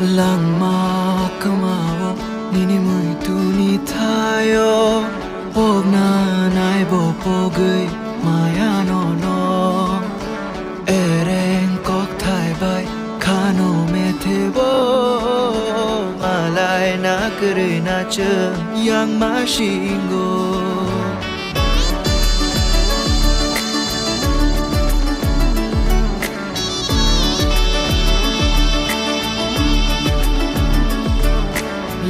Langma kamao nini muito ni tayo Pog na nai bo pogui maya no no Ereng kok thai bai kano me te bo Malai na kere na chung yang ma shingo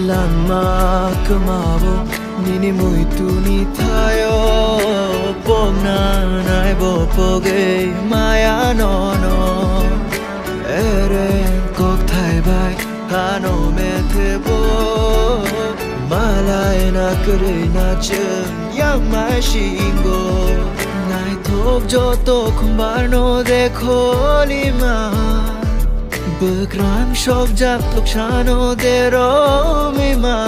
Langma kamabo nini muito ni tayo Pog na nai bo poge maya no no Eren kok thai bai kano me te bo Malay na kare na chung yang mai shingo Nai thok jo to kumbar no dekho lima Berkrang shok jak tuk shano dero mima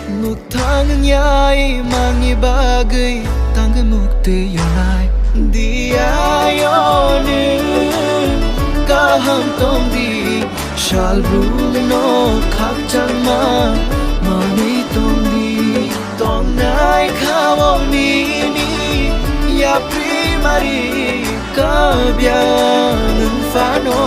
Muk thang nyai mangi bagai Tang mukte yonai Dia yonu Kaham tom di Shal no khak chang ma Mani tom di Tom nai khawong ni Ya primari Kabyang fano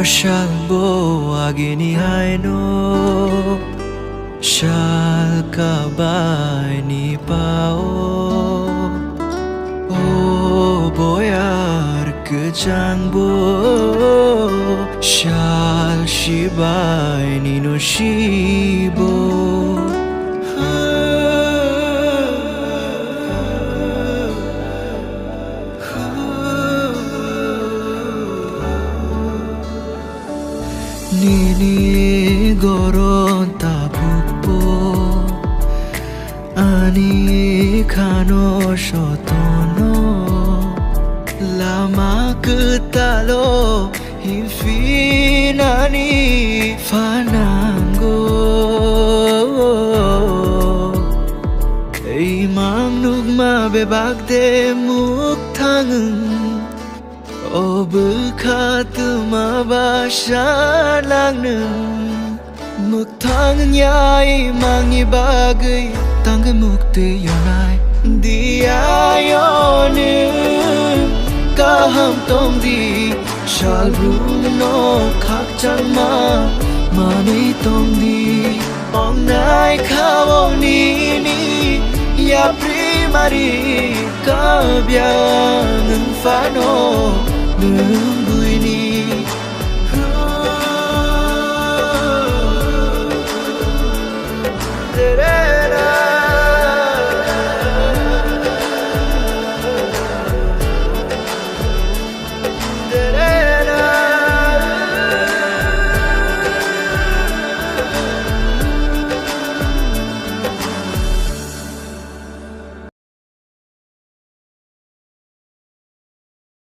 Shal bo agini haino Shal kabai ni pao O boyar kejang bo Shal shibai ni no shibo Nini goron tabukpo Ani kano shotono Lama ketalo Infinani fanango Imang nugma bebak de muk tangung O bekatma bashalang Muk thang nyai mangi bagai Tang mukte yonai Dia yonu Kaham tom di Shal no khak chang ma Mani tom di Ong nai khawong ni Ya primari Kabyang fano Nunggu